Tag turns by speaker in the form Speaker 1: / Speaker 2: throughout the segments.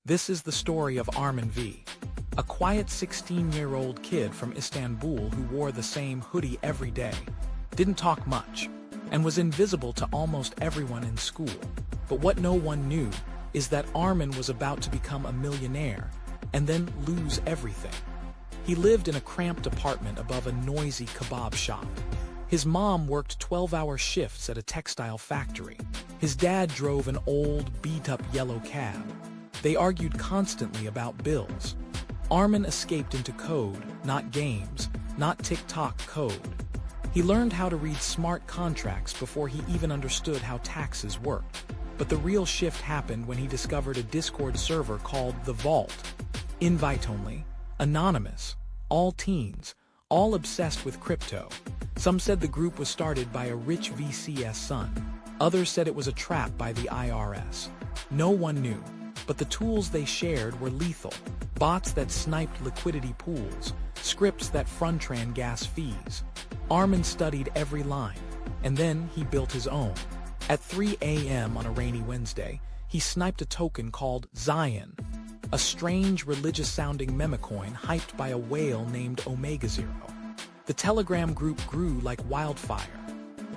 Speaker 1: This is the story of Armin V, a quiet 16-year-old kid from Istanbul who wore the same hoodie every day, didn't talk much, and was invisible to almost everyone in school. But what no one knew is that Armin was about to become a millionaire and then lose everything. He lived in a cramped apartment above a noisy kebab shop. His mom worked 12-hour shifts at a textile factory. His dad drove an old, beat-up yellow cab. They argued constantly about bills. Armin escaped into code, not games, not TikTok code. He learned how to read smart contracts before he even understood how taxes worked. But the real shift happened when he discovered a Discord server called The Vault. Invite only, anonymous, all teens, all obsessed with crypto. Some said the group was started by a rich VC's son. Others said it was a trap by the IRS. No one knew, but the tools they shared were lethal. Bots that sniped liquidity pools, scripts that front-ran gas fees. Armin studied every line, and then he built his own. At 3 a.m. on a rainy Wednesday, he sniped a token called Zion, a strange religious-sounding memecoin hyped by a whale named Omega Zero. The Telegram group grew like wildfire.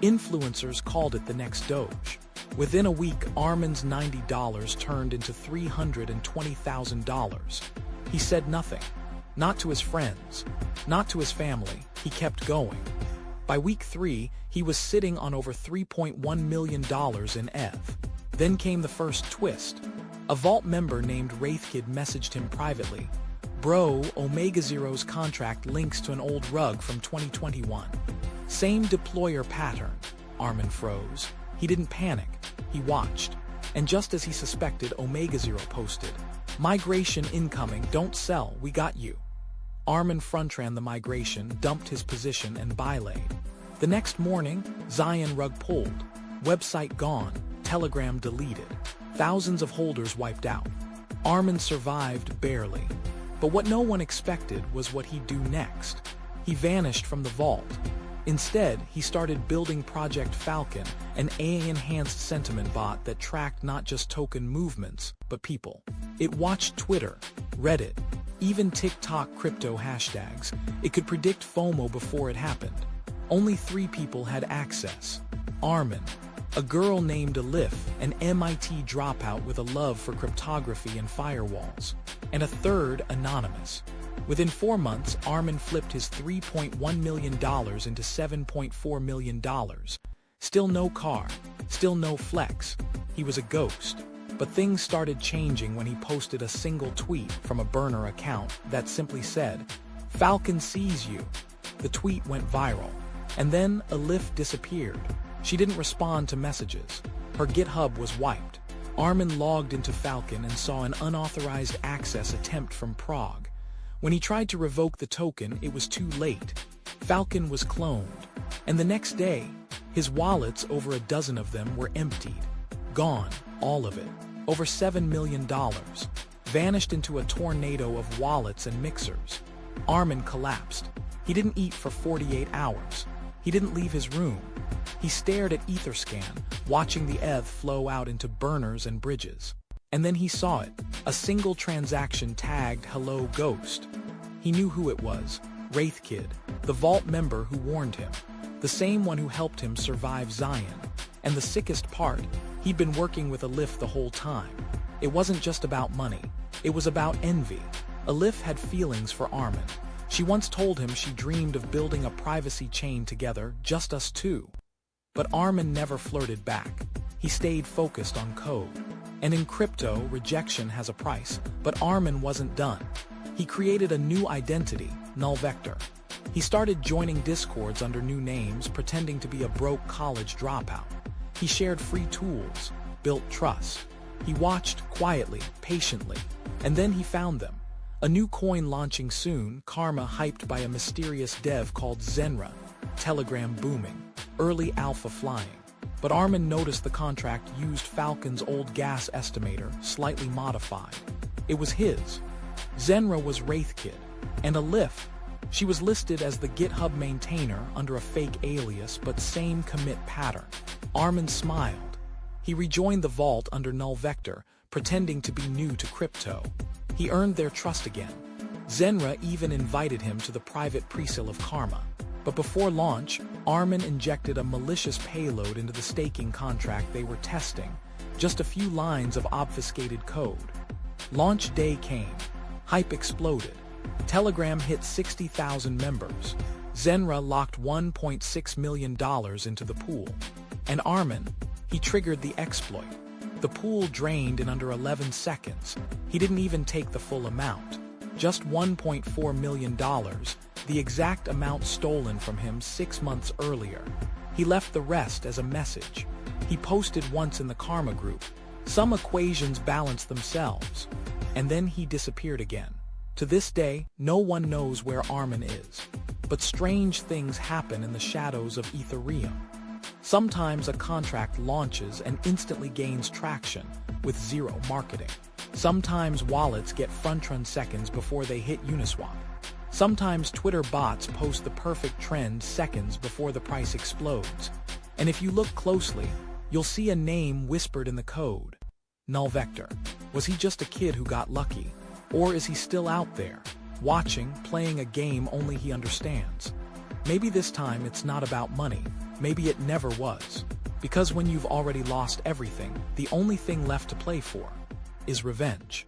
Speaker 1: Influencers called it the next Doge. Within a week, Armin's $90 turned into $320,000. He said nothing. Not to his friends. Not to his family. He kept going. By week 3, he was sitting on over $3.1 million in ETH. Then came the first twist. A Vault member named WraithKid messaged him privately. Bro, Omega Zero's contract links to an old rug from 2021. Same deployer pattern. Armin froze. He didn't panic. He watched. And just as he suspected, Omega Zero posted, "Migration incoming, don't sell, we got you." Armin front-ran the migration, dumped his position, and bylaid. The next morning, Zion rug pulled. Website gone, Telegram deleted. Thousands of holders wiped out. Armin survived barely. But what no one expected was what he'd do next. He vanished from the vault. Instead, he started building Project Falcon, an AI-enhanced sentiment bot that tracked not just token movements, but people. It watched Twitter, Reddit, even TikTok crypto hashtags. It could predict FOMO before it happened. Only 3 people had access. Armin, a girl named Alif, an MIT dropout with a love for cryptography and firewalls, and a third anonymous. Within 4 months, Armin flipped his $3.1 million into $7.4 million. Still no car, still no flex. He was a ghost. But things started changing when he posted a single tweet from a burner account that simply said, "Falcon sees you." The tweet went viral. And then Alif disappeared. She didn't respond to messages. Her GitHub was wiped. Armin logged into Falcon and saw an unauthorized access attempt from Prague. When he tried to revoke the token, it was too late. Falcon was cloned. And the next day, his wallets, over a dozen of them, were emptied. Gone, all of it. Over $7 million. Vanished into a tornado of wallets and mixers. Armin collapsed. He didn't eat for 48 hours. He didn't leave his room. He stared at Etherscan, watching the ETH flow out into burners and bridges. And then he saw it, a single transaction tagged "Hello Ghost." He knew who it was, WraithKid, the Vault member who warned him, the same one who helped him survive Zion. And the sickest part, he'd been working with Alif the whole time. It wasn't just about money, it was about envy. Alif had feelings for Armin. She once told him she dreamed of building a privacy chain together, just us two. But Armin never flirted back. He stayed focused on code. And in crypto, rejection has a price, but Armin wasn't done. He created a new identity, Null Vector. He started joining Discords under new names, pretending to be a broke college dropout. He shared free tools, built trust. He watched quietly, patiently, and then he found them. A new coin launching soon, Karma hyped by a mysterious dev called Zenra, Telegram booming, early alpha flying. But Armin noticed the contract used Falcon's old gas estimator, slightly modified. It was his. Zenra was WraithKid, and Alif. She was listed as the GitHub maintainer under a fake alias but same commit pattern. Armin smiled. He rejoined the vault under Null Vector, pretending to be new to crypto. He earned their trust again. Zenra even invited him to the private pre-sale of Karma. But before launch, Armin injected a malicious payload into the staking contract they were testing, just a few lines of obfuscated code. Launch day came. Hype exploded. Telegram hit 60,000 members. Zenra locked $1.6 million into the pool. And Armin, he triggered the exploit. The pool drained in under 11 seconds. He didn't even take the full amount. Just $1.4 million, the exact amount stolen from him 6 months earlier. He left the rest as a message. He posted once in the Karma group. Some equations balance themselves. And then he disappeared again. To this day, no one knows where Armin is. But strange things happen in the shadows of Ethereum. Sometimes a contract launches and instantly gains traction with zero marketing. Sometimes wallets get front-run seconds before they hit Uniswap. Sometimes Twitter bots post the perfect trend seconds before the price explodes. And if you look closely, you'll see a name whispered in the code. Null Vector. Was he just a kid who got lucky? Or is he still out there, watching, playing a game only he understands? Maybe this time it's not about money. Maybe it never was. Because when you've already lost everything, the only thing left to play for is revenge.